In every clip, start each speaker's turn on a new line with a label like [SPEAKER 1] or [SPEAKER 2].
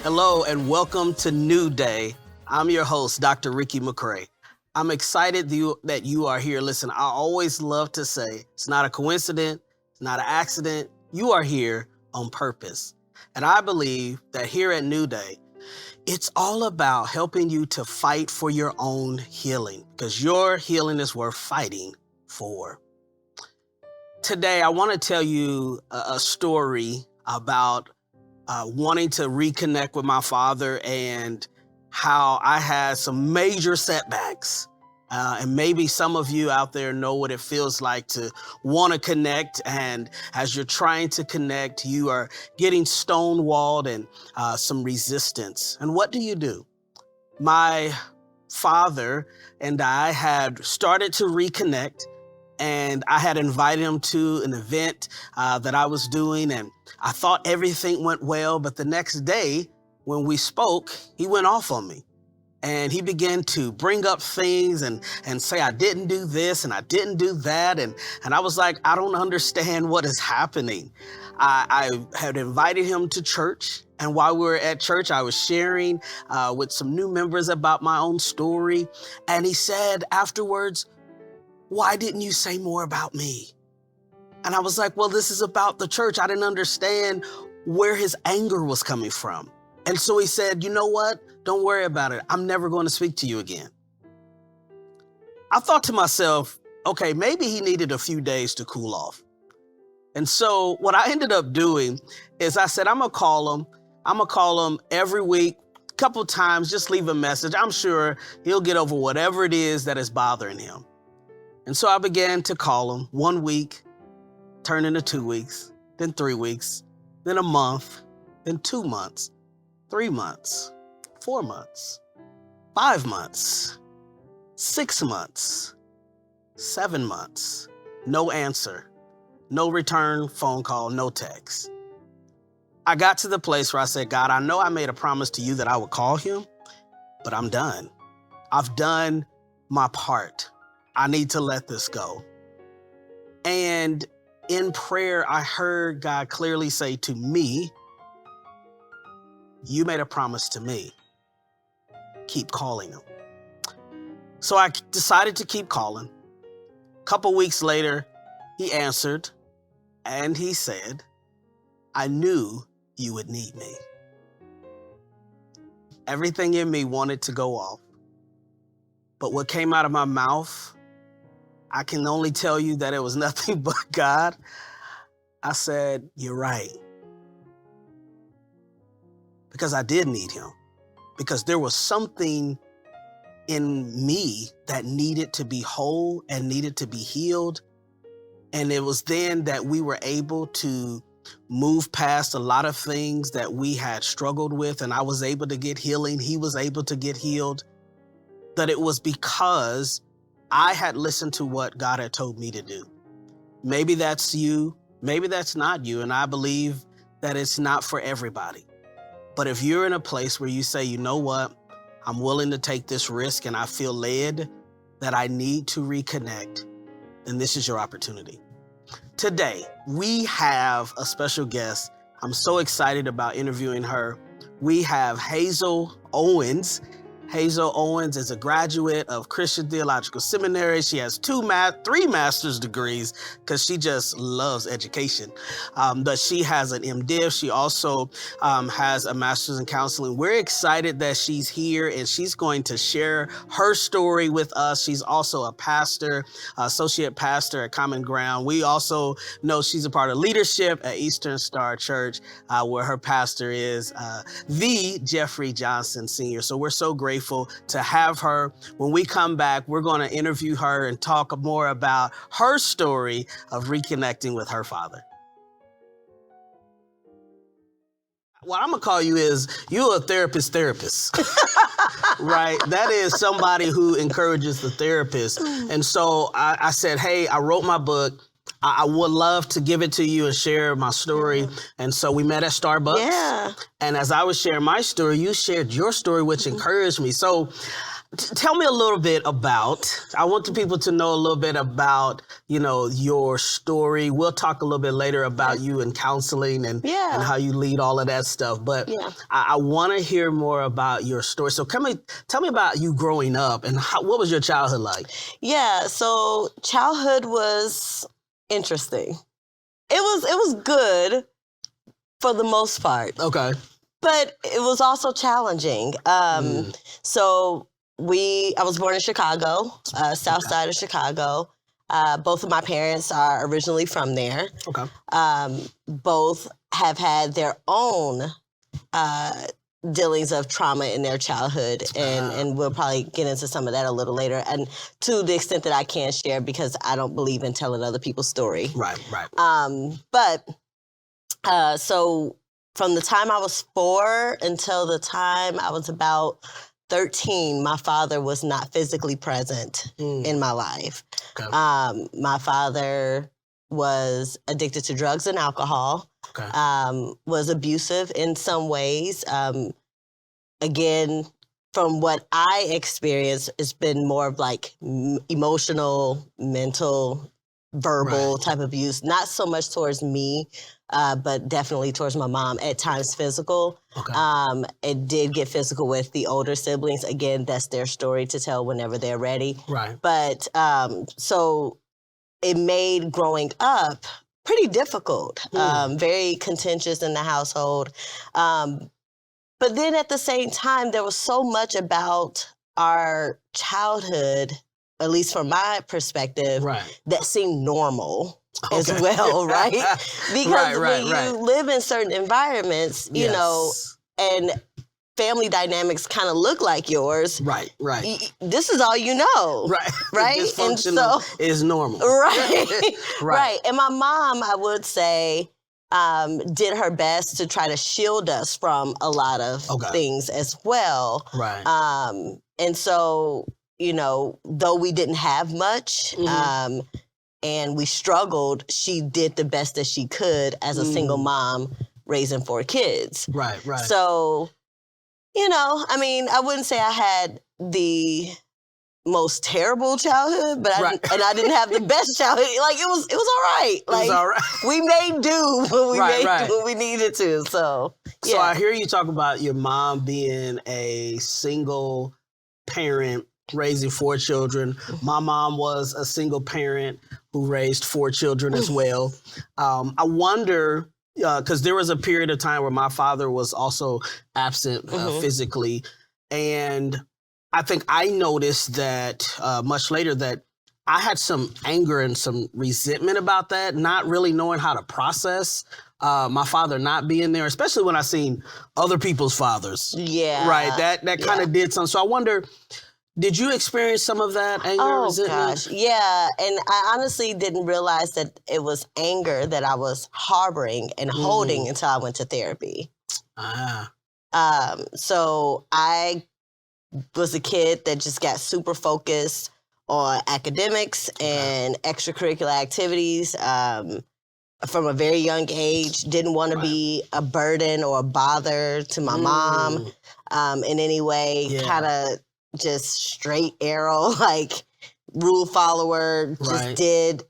[SPEAKER 1] Hello and welcome to New Day. I'm your host, Dr. Ricky McCray. I'm excited that you are here. Listen, I always love to say it's not a coincidence, it's not an accident. You are here on purpose. And I believe that here at New Day, it's all about helping you to fight for your own healing because your healing is worth fighting for. Today, I want to tell you a story about wanting to reconnect with my father and how I had some major setbacks. And maybe some of you out there know what it feels like to want to connect. And as you're trying to connect, you are getting stonewalled and some resistance. And what do? My father and I had started to reconnect. And I had invited him to an event that I was doing, and I thought everything went well. But the next day, when we spoke, he went off on me. And he began to bring up things and say, I didn't do this and I didn't do that. And I was like, I don't understand what is happening. I had invited him to church. And while we were at church, I was sharing with some new members about my own story. And he said afterwards, why didn't you say more about me? And I was like, well, this is about the church. I didn't understand where his anger was coming from. And so he said, you know what? Don't worry about it. I'm never going to speak to you again. I thought to myself, okay, maybe he needed a few days to cool off. And so what I ended up doing is I said, I'm going to call him. I'm going to call him every week, a couple times, just leave a message. I'm sure he'll get over whatever it is that is bothering him. And so I began to call him 1 week, turned into 2 weeks, then 3 weeks, then a month, then 2 months, 3 months, 4 months, 5 months, 6 months, 7 months. No answer, no return phone call, no text. I got to the place where I said, God, I know I made a promise to you that I would call him, but I'm done. I've done my part. I need to let this go. And in prayer, I heard God clearly say to me, you made a promise to me. Keep calling him. So I decided to keep calling. A couple weeks later, he answered and he said, I knew you would need me. Everything in me wanted to go off. But what came out of my mouth, I can only tell you that it was nothing but God. I said, you're right. Because I did need him. Because there was something in me that needed to be whole and needed to be healed. And it was then that we were able to move past a lot of things that we had struggled with. And I was able to get healing. He was able to get healed. That it was because I had listened to what God had told me to do. Maybe that's you, maybe that's not you, and I believe that it's not for everybody. But if you're in a place where you say, you know what, I'm willing to take this risk and I feel led that I need to reconnect, then this is your opportunity. Today, we have a special guest. I'm so excited about interviewing her. We have Hazel Owens. Hazel Owens is a graduate of Christian Theological Seminary. She has 3 master's degrees because she just loves education. But she has an MDiv. She also has a master's in counseling. We're excited that she's here and she's going to share her story with us. She's also a pastor, associate pastor at Common Ground. We also know she's a part of leadership at Eastern Star Church, where her pastor is the Jeffrey Johnson Sr. So we're so grateful to have her. When we come back, we're going to interview her and talk more about her story of reconnecting with her father. What I'm going to call you is you're a therapist, right? That is somebody who encourages the therapist. And so I said, hey, I wrote my book. I would love to give it to you and share my story. And so we met at Starbucks.
[SPEAKER 2] Yeah.
[SPEAKER 1] And as I was sharing my story, you shared your story, which encouraged me. So Tell me a little bit about, I want the people to know a little bit about, your story. We'll talk a little bit later about you and counseling and how you lead all of that stuff. But I want to hear more about your story. So tell me about you growing up and what was your childhood like?
[SPEAKER 2] Yeah, so childhood was interesting. It was good for the most part.
[SPEAKER 1] Okay.
[SPEAKER 2] But it was also challenging. So I was born in Chicago, south side of Chicago. Both of my parents are originally from there.
[SPEAKER 1] Okay.
[SPEAKER 2] Both have had their own dealings of trauma in their childhood, and we'll probably get into some of that a little later, and to the extent that I can share, because I don't believe in telling other people's story.
[SPEAKER 1] Right.
[SPEAKER 2] So from the time I was 4 until the time I was about 13, my father was not physically present in my life.
[SPEAKER 1] Okay.
[SPEAKER 2] My father was addicted to drugs and alcohol, was abusive in some ways. Again, from what I experienced, it's been more of like emotional, mental, verbal type of abuse, not so much towards me, but definitely towards my mom, at times physical.
[SPEAKER 1] Okay.
[SPEAKER 2] It did get physical with the older siblings. Again, that's their story to tell whenever they're ready.
[SPEAKER 1] Right.
[SPEAKER 2] But so it made growing up pretty difficult, very contentious in the household. But then at the same time, there was so much about our childhood, at least from my perspective, that seemed normal as well, right? Because when you live in certain environments, you know, and family dynamics kind of look like yours.
[SPEAKER 1] Right.
[SPEAKER 2] This is all you know. Right.
[SPEAKER 1] And so is normal.
[SPEAKER 2] Right. And my mom, I would say, did her best to try to shield us from a lot of things as well.
[SPEAKER 1] Right.
[SPEAKER 2] And so, you know, though we didn't have much, and we struggled, she did the best that she could as a single mom raising 4 kids.
[SPEAKER 1] Right.
[SPEAKER 2] So, you know, I mean, I wouldn't say I had the most terrible childhood, but I didn't have the best childhood. Like it was all right. Like,
[SPEAKER 1] it was all right.
[SPEAKER 2] We made do, but we made what we needed to. So
[SPEAKER 1] I hear you talk about your mom being a single parent raising 4 children. My mom was a single parent who raised 4 children as well. I wonder, because there was a period of time where my father was also absent physically, and I think I noticed that much later that I had some anger and some resentment about that, not really knowing how to process my father not being there, especially when I seen other people's fathers.
[SPEAKER 2] Yeah.
[SPEAKER 1] Right. That kind of did something. So I wonder, did you experience some of that anger and resentment?
[SPEAKER 2] Gosh, yeah. And I honestly didn't realize that it was anger that I was harboring and holding until I went to therapy. So I was a kid that just got super focused on academics and extracurricular activities from a very young age. Didn't want to be a burden or a bother to my mom in any way. Kind of just straight arrow, like rule follower, just did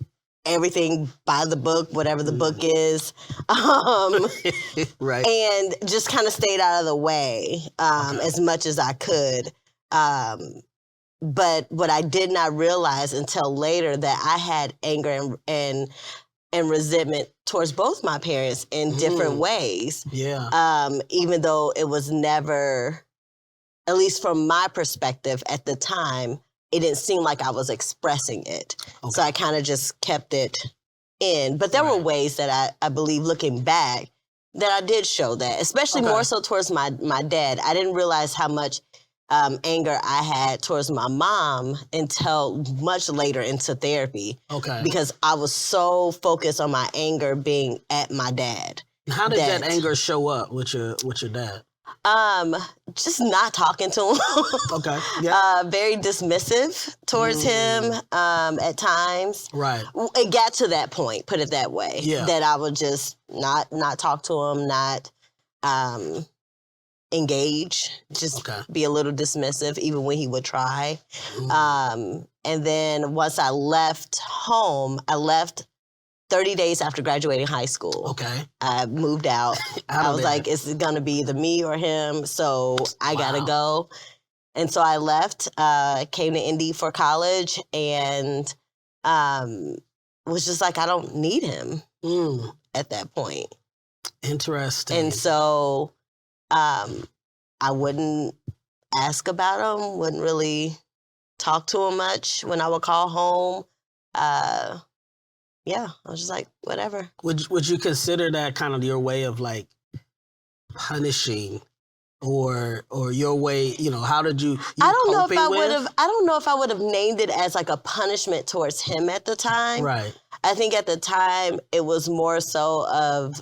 [SPEAKER 2] everything by the book, whatever the book is. And just kind of stayed out of the way as much as I could. But what I did not realize until later, that I had anger and resentment towards both my parents in different ways. Even though it was never, at least from my perspective at the time, it didn't seem like I was expressing it. So I kind of just kept it in. But there were ways that I believe, looking back, that I did show that, especially more so towards my dad. I didn't realize how much anger I had towards my mom until much later into therapy. Because I was so focused on my anger being at my dad.
[SPEAKER 1] How did that anger show up with your dad?
[SPEAKER 2] Just not talking to him. Very dismissive towards him at times. It got to that point, put it that way, that I would just not talk to him, not engage, just be a little dismissive, even when he would try. And then once I left home, I left 30 days after graduating high school.
[SPEAKER 1] Okay.
[SPEAKER 2] I moved out. I was like, it's going to be either me or him, so I got to go. And so I left, came to Indy for college, and was just like, I don't need him at that point.
[SPEAKER 1] Interesting.
[SPEAKER 2] And so I wouldn't ask about him, wouldn't really talk to him much when I would call home. Yeah, I was just like, whatever.
[SPEAKER 1] Would you consider that kind of your way of like punishing, or your way? You know, how did you?
[SPEAKER 2] I don't know if I would have. I don't know if I would have named it as like a punishment towards him at the time.
[SPEAKER 1] Right.
[SPEAKER 2] I think at the time it was more so of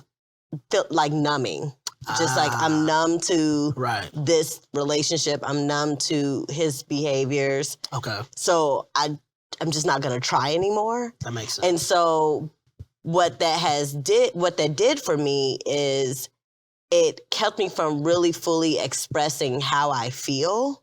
[SPEAKER 2] like numbing. Just like I'm numb to this relationship. I'm numb to his behaviors.
[SPEAKER 1] Okay.
[SPEAKER 2] So I'm just not gonna try anymore.
[SPEAKER 1] That makes sense.
[SPEAKER 2] And so what that did for me is it kept me from really fully expressing how I feel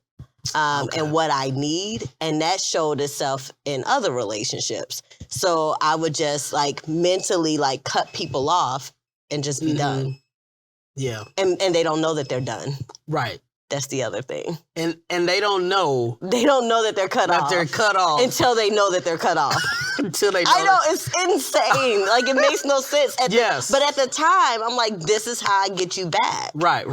[SPEAKER 2] and what I need. And that showed itself in other relationships. So I would just like mentally like cut people off and just be done.
[SPEAKER 1] Yeah.
[SPEAKER 2] And they don't know that they're done.
[SPEAKER 1] Right.
[SPEAKER 2] That's the other thing.
[SPEAKER 1] And they don't know.
[SPEAKER 2] They don't know that they're cut off.
[SPEAKER 1] That they're cut off.
[SPEAKER 2] Until they know that they're cut off.
[SPEAKER 1] Until they know.
[SPEAKER 2] I know, it's insane. Like, it makes no sense.
[SPEAKER 1] Yes.
[SPEAKER 2] But at the time, I'm like, this is how I get you back.
[SPEAKER 1] Right.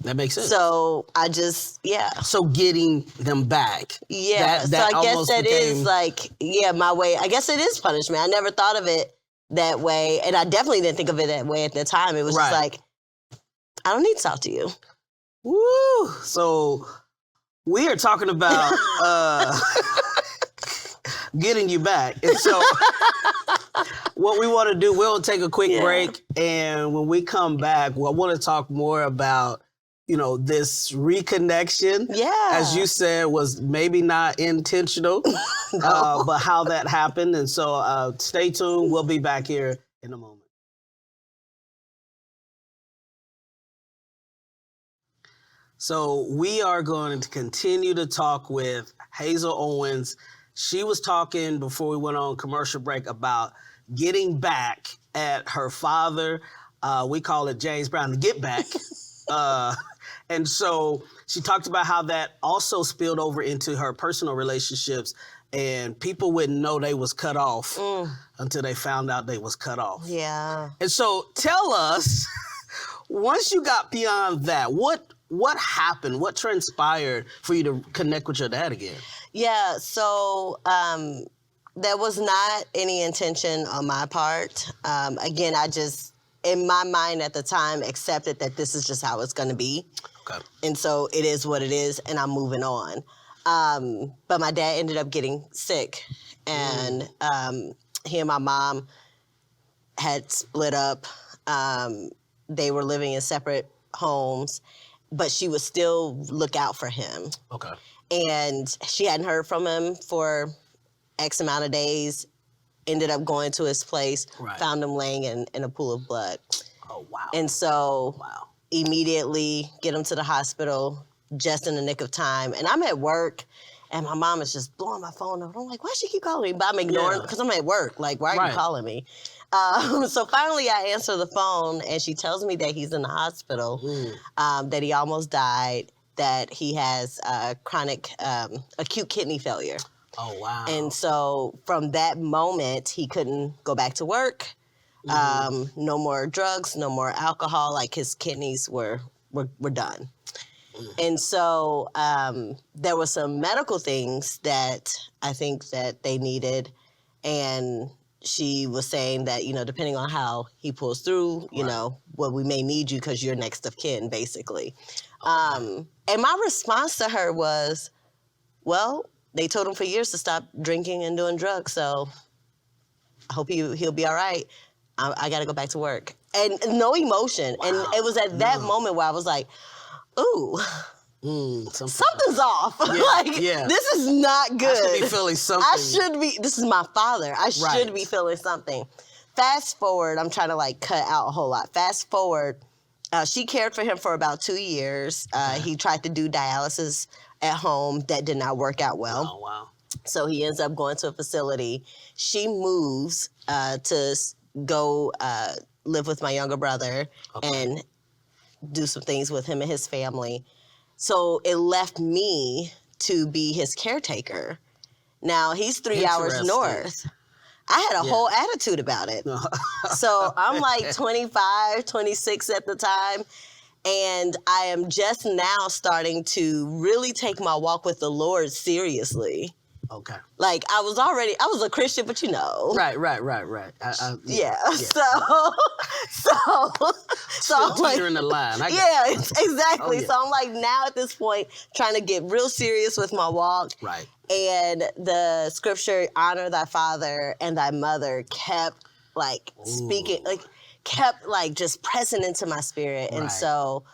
[SPEAKER 1] That makes sense.
[SPEAKER 2] So I just,
[SPEAKER 1] So getting them back.
[SPEAKER 2] Yeah. So I guess that is like, my way. I guess it is punishment. I never thought of it that way. And I definitely didn't think of it that way at the time. It was just like, I don't need to talk to you.
[SPEAKER 1] Woo! So we are talking about getting you back. And so what we want to do, we'll take a quick break. And when we come back, I want to talk more about, this reconnection. Yeah. As you said, was maybe not intentional, but how that happened. And so stay tuned. We'll be back here in a moment. So we are going to continue to talk with Hazel Owens. She was talking before we went on commercial break about getting back at her father. We call it James Brown, the get back. And so she talked about how that also spilled over into her personal relationships, and people wouldn't know they was cut off until they found out they was cut off.
[SPEAKER 2] Yeah.
[SPEAKER 1] And so tell us, once you got beyond that, what happened? What transpired for you to connect with your dad again?
[SPEAKER 2] Yeah, so there was not any intention on my part. Again, I just, in my mind at the time, accepted that this is just how it's going to be. Okay. And so it is what it is, and I'm moving on. But my dad ended up getting sick, and he and my mom had split up. They were living in separate homes, but she would still look out for him. Okay. And she hadn't heard from him for X amount of days, ended up going to his place, found him laying in a pool of blood. Oh, wow. And so immediately get him to the hospital just in the nick of time. And I'm at work, and my mom is just blowing my phone up. I'm like, why she keep calling me? But I'm ignoring because I'm at work. Like, why are you calling me? So finally I answer the phone, and she tells me that he's in the hospital, that he almost died, that he has chronic acute kidney failure. Oh, wow. And so from that moment, he couldn't go back to work. No more drugs, no more alcohol. Like, his kidneys were done. And so there were some medical things that I think that they needed, and she was saying that, depending on how he pulls through, well, we may need you because you're next of kin, basically. And my response to her was, well, they told him for years to stop drinking and doing drugs, so I hope he'll be all right. I got to go back to work. And no emotion. Wow. And it was at that moment where I was like, ooh. Something's off. Yeah, this is not good.
[SPEAKER 1] I should be feeling something.
[SPEAKER 2] This is my father. I should be feeling something. Fast forward, I'm trying to cut out a whole lot. Fast forward She cared for him for about 2 years. He tried to do dialysis at home. That did not work out well.
[SPEAKER 1] Oh, wow.
[SPEAKER 2] So he ends up going to a facility. She moves to go live with my younger brother and do some things with him and his family. So it left me to be his caretaker. Now, he's 3 hours north. I had a whole attitude about it. So I'm like 25, 26 at the time. And I am just now starting to really take my walk with the Lord seriously.
[SPEAKER 1] Okay.
[SPEAKER 2] Like, I was a Christian, but you know.
[SPEAKER 1] Right.
[SPEAKER 2] Yeah. So I'm like,
[SPEAKER 1] you're in the line.
[SPEAKER 2] Exactly. So I'm like now at this point trying to get real serious with my walk.
[SPEAKER 1] Right.
[SPEAKER 2] And the scripture, honor thy father and thy mother, kept like speaking, like kept like just pressing into my spirit. And so,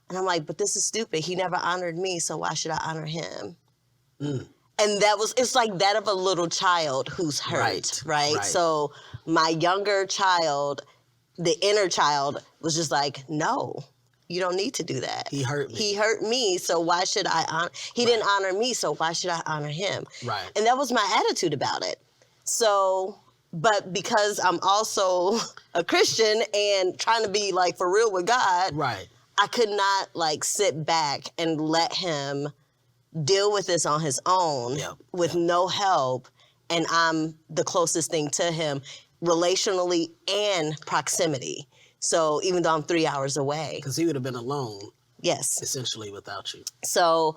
[SPEAKER 2] and I'm like, but this is stupid. He never honored me, so why should I honor him? And it's like that of a little child who's hurt, right? So my younger child, the inner child, was just like, no, you don't need to do that.
[SPEAKER 1] He hurt me.
[SPEAKER 2] He hurt me, so why should I honor? He didn't honor me, so why should I honor him?
[SPEAKER 1] Right.
[SPEAKER 2] And that was my attitude about it. So, but because I'm also a Christian and trying to be like for real with God, I could not like sit back and let him deal with this on his own with no help, and I'm the closest thing to him relationally and proximity. So even though I'm 3 hours away.
[SPEAKER 1] Because he would have been alone.
[SPEAKER 2] Yes.
[SPEAKER 1] Essentially without you. To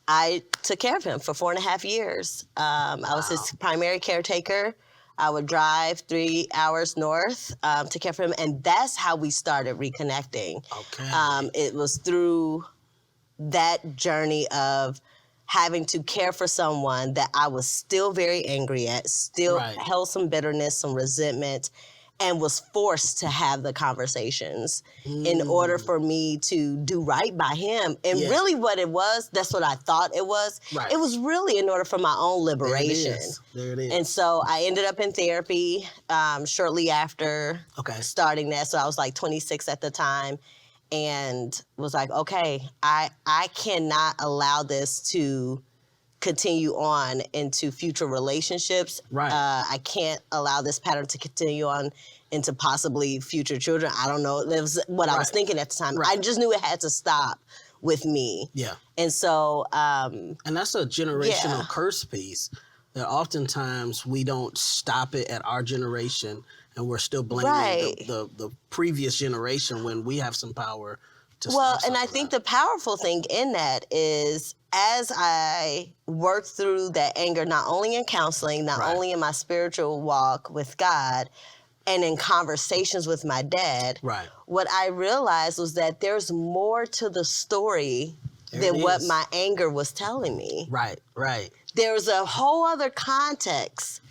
[SPEAKER 2] I took care of him for 4.5 years. I was his primary caretaker. I would drive 3 hours north to care for him, and that's how we started reconnecting.
[SPEAKER 1] Okay.
[SPEAKER 2] It was through that journey of having to care for someone that I was still very angry at, still held some bitterness, some resentment, and was forced to have the conversations in order for me to do right by him. And really what it was, that's what I thought it was. It was really in order for my own liberation.
[SPEAKER 1] There it is.
[SPEAKER 2] And so I ended up in therapy shortly after starting that. So I was like 26 at the time. And was like, okay, I cannot allow this to continue on into future relationships. I can't allow this pattern to continue on into possibly future children. I don't know. That was what I was thinking at the time. I just knew it had to stop with me. And so...
[SPEAKER 1] and that's a generational curse piece that oftentimes we don't stop it at our generation, and we're still blaming the previous generation when we have some power to stop
[SPEAKER 2] and I think the powerful thing in that is as I worked through that anger, not only in counseling, not only in my spiritual walk with God, and in conversations with my dad, what I realized was that there's more to the story than what my anger was telling me. There's a whole other context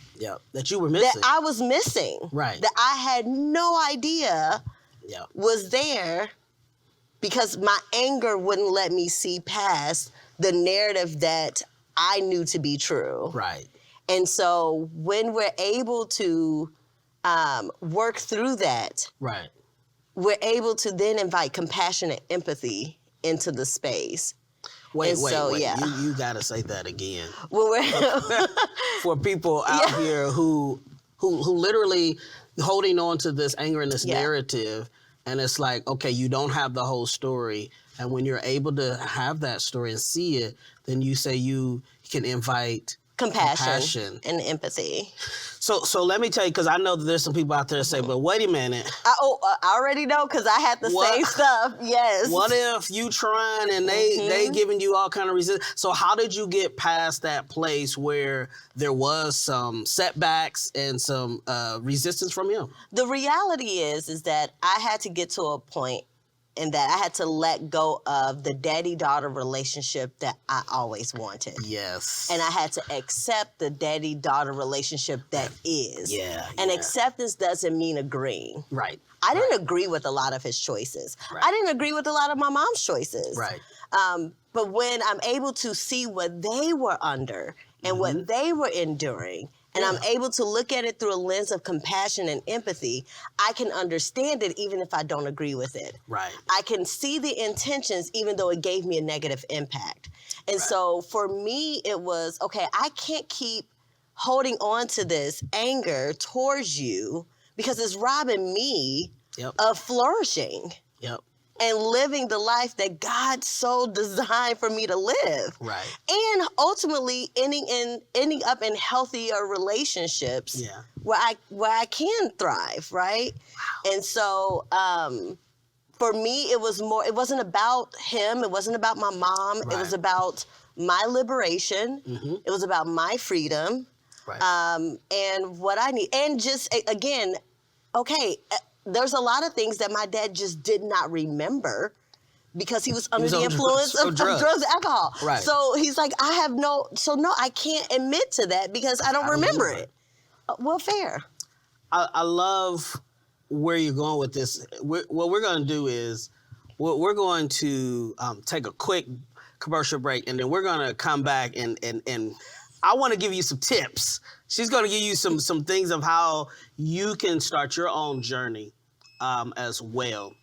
[SPEAKER 1] that you were missing.
[SPEAKER 2] That I was missing. That I had no idea was there because my anger wouldn't let me see past the narrative that I knew to be true. And so when we're able to work through that, we're able to then invite compassion and empathy into the space.
[SPEAKER 1] Wait. You got to say that again.
[SPEAKER 2] Well,
[SPEAKER 1] for people out here who literally holding on to this anger and this narrative, and it's like, okay, you don't have the whole story. And when you're able to have that story and see it, then you say you can invite compassion
[SPEAKER 2] and empathy.
[SPEAKER 1] So let me tell you, because I know that there's some people out there that say, but wait a minute.
[SPEAKER 2] I already know, because I had the same stuff. Yes.
[SPEAKER 1] What if you trying and they giving you all kind of resistance? So how did you get past that place where there was some setbacks and some resistance from him?
[SPEAKER 2] The reality is that I had to get to a point in that I had to let go of the daddy-daughter relationship that I always wanted.
[SPEAKER 1] Yes.
[SPEAKER 2] And I had to accept the daddy-daughter relationship that is. And acceptance doesn't mean agreeing. I didn't agree with a lot of his choices. I didn't agree with a lot of my mom's choices. But when I'm able to see what they were under and what they were enduring, and I'm able to look at it through a lens of compassion and empathy, I can understand it even if I don't agree with it.
[SPEAKER 1] Right.
[SPEAKER 2] I can see the intentions even though it gave me a negative impact. And so for me, it was, okay, I can't keep holding on to this anger towards you because it's robbing me of flourishing.
[SPEAKER 1] Yep.
[SPEAKER 2] And living the life that God so designed for me to live.
[SPEAKER 1] Right.
[SPEAKER 2] And ultimately ending up in healthier relationships where I can thrive, right?
[SPEAKER 1] Wow.
[SPEAKER 2] And so for me, it wasn't about him, it wasn't about my mom, it was about my liberation, it was about my freedom, and what I need. And just, again, okay, there's a lot of things that my dad just did not remember because he was under the influence of drugs and alcohol.
[SPEAKER 1] Right.
[SPEAKER 2] So he's like, I can't admit to that because I don't remember it. Well, fair.
[SPEAKER 1] I love where you're going with this. What we're going to do is we're going to take a quick commercial break, and then we're going to come back and I want to give you some tips. She's going to give you some things of how you can start your own journey as well.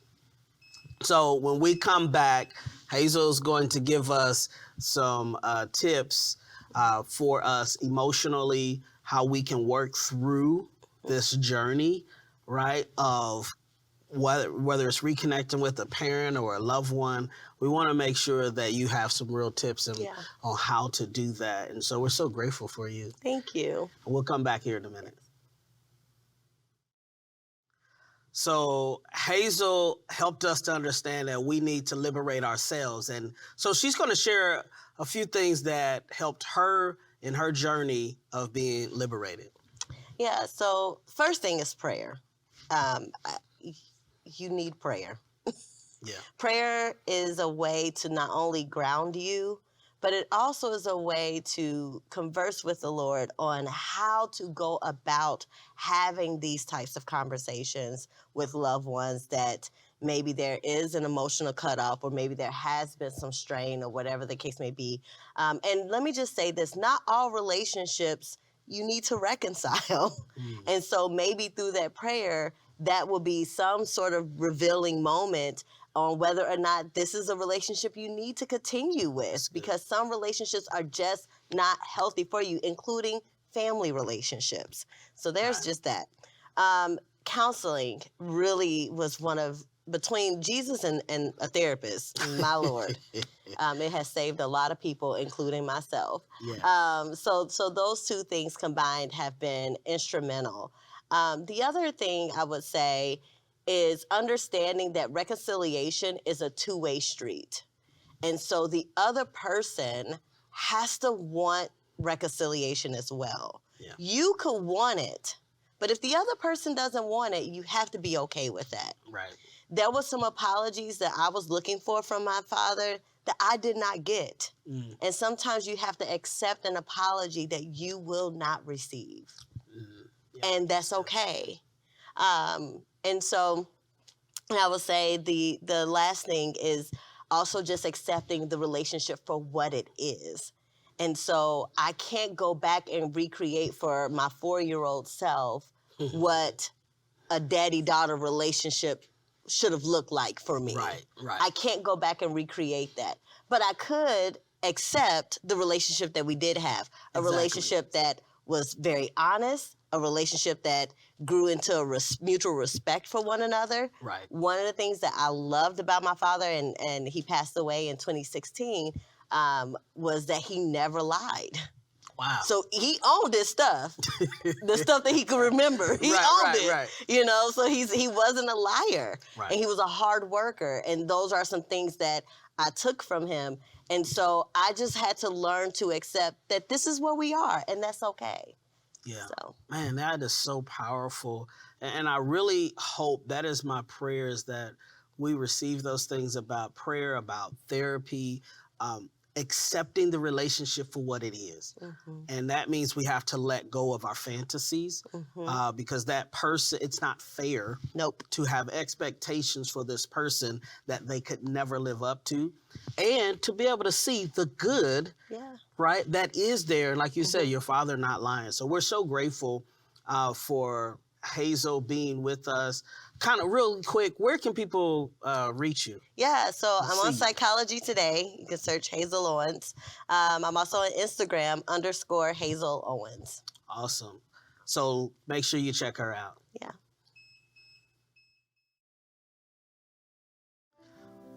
[SPEAKER 1] So when we come back, Hazel's going to give us some tips for us emotionally, how we can work through this journey, right, of whether it's reconnecting with a parent or a loved one. We want to make sure that you have some real tips on how to do that. And so we're so grateful for you.
[SPEAKER 2] Thank you.
[SPEAKER 1] We'll come back here in a minute. So Hazel helped us to understand that we need to liberate ourselves. And so she's going to share a few things that helped her in her journey of being liberated.
[SPEAKER 2] Yeah, so first thing is prayer. You need prayer.
[SPEAKER 1] Yeah.
[SPEAKER 2] Prayer is a way to not only ground you, but it also is a way to converse with the Lord on how to go about having these types of conversations with loved ones that maybe there is an emotional cutoff or maybe there has been some strain or whatever the case may be. And let me just say this, not all relationships you need to reconcile. And so maybe through that prayer, that will be some sort of revealing moment on whether or not this is a relationship you need to continue with, because some relationships are just not healthy for you, including family relationships. So there's just that. Counseling really was one of, between Jesus and a therapist, my Lord, it has saved a lot of people, including myself.
[SPEAKER 1] Yes.
[SPEAKER 2] So those two things combined have been instrumental. The other thing I would say is understanding that reconciliation is a two-way street. And so the other person has to want reconciliation as well. Yeah. You could want it, but if the other person doesn't want it, you have to be okay with that.
[SPEAKER 1] Right.
[SPEAKER 2] There were some apologies that I was looking for from my father that I did not get. And sometimes you have to accept an apology that you will not receive. Yeah. And that's okay. And so I would say the last thing is also just accepting the relationship for what it is. And so I can't go back and recreate for my 4-year-old self what a daddy-daughter relationship should have looked like for me.
[SPEAKER 1] Right.
[SPEAKER 2] I can't go back and recreate that. But I could accept the relationship that we did have, a relationship that was very honest, a relationship that grew into a mutual respect for one another.
[SPEAKER 1] Right.
[SPEAKER 2] One of the things that I loved about my father, and he passed away in 2016, was that he never lied.
[SPEAKER 1] Wow.
[SPEAKER 2] So he owned his stuff, the stuff that he could remember. He owned it. Right. You know, so he wasn't a liar.
[SPEAKER 1] Right.
[SPEAKER 2] And he was a hard worker. And those are some things that I took from him. And so I just had to learn to accept that this is where we are, and that's okay.
[SPEAKER 1] Yeah. So. Man, that is so powerful. And I really hope, that is my prayer, is that we receive those things about prayer, about therapy, accepting the relationship for what it is. And that means we have to let go of our fantasies because that person, it's not fair to have expectations for this person that they could never live up to. And to be able to see the good, right, that is there. Like you said, your father not lying. So we're so grateful for Hazel being with us. Kind of really quick, where can people reach you?
[SPEAKER 2] Yeah, so I'm on Psychology Today. You can search Hazel Owens. I'm also on Instagram _Hazel Owens.
[SPEAKER 1] Awesome. So make sure you check her out.
[SPEAKER 2] Yeah.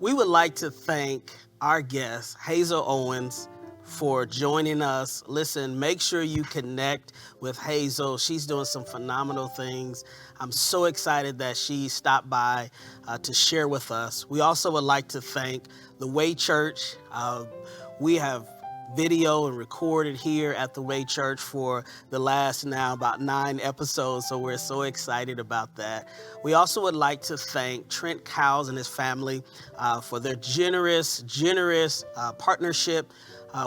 [SPEAKER 1] We would like to thank our guest, Hazel Owens, for joining us. Listen, make sure you connect with Hazel. She's doing some phenomenal things. I'm so excited that she stopped by to share with us. We also would like to thank the Way Church. We have video and recorded here at the Way Church for the last now about 9 episodes, so we're so excited about that. We also would like to thank Trent Cowles and his family for their generous partnership.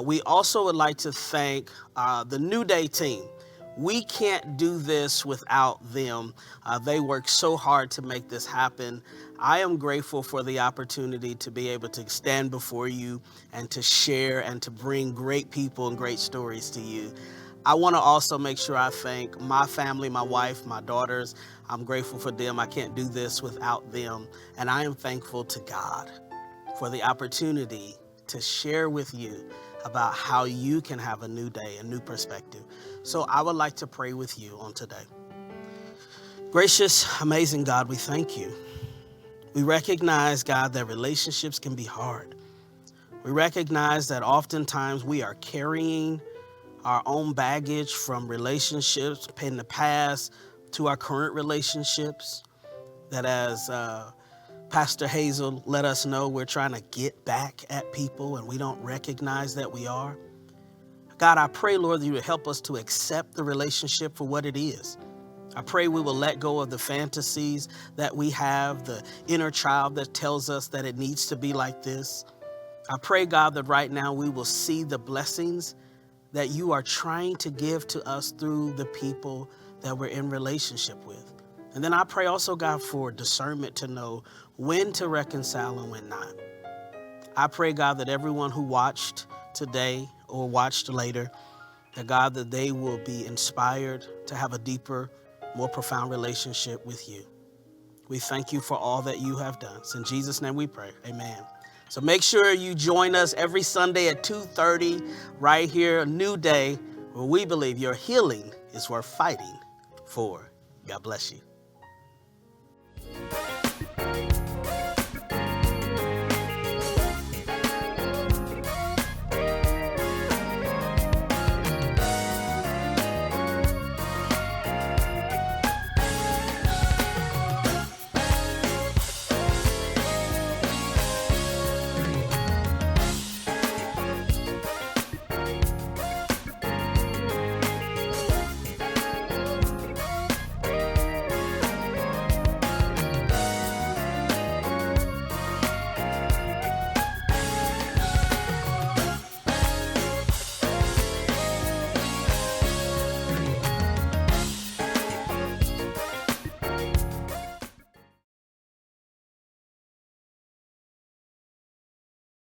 [SPEAKER 1] We also would like to thank the New Day team. We can't do this without them. They work so hard to make this happen. I am grateful for the opportunity to be able to stand before you and to share and to bring great people and great stories to you. I want to also make sure I thank my family, my wife, my daughters. I'm grateful for them. I can't do this without them. And I am thankful to God for the opportunity to share with you about how you can have a new day, a new perspective. So I would like to pray with you on today. Gracious, amazing God, we thank you. We recognize, God, that relationships can be hard. We recognize that oftentimes we are carrying our own baggage from relationships in the past to our current relationships, that as Pastor Hazel let us know, we're trying to get back at people and we don't recognize that we are. God, I pray, Lord, that you would help us to accept the relationship for what it is. I pray we will let go of the fantasies that we have, the inner child that tells us that it needs to be like this. I pray, God, that right now we will see the blessings that you are trying to give to us through the people that we're in relationship with. And then I pray also, God, for discernment to know when to reconcile and when not. I pray, God, that everyone who watched today or watched later, that God, that they will be inspired to have a deeper, more profound relationship with you. We thank you for all that you have done. It's in Jesus' name we pray. Amen. So make sure you join us every Sunday at 2:30 right here, a new day, where we believe your healing is worth fighting for. God bless you.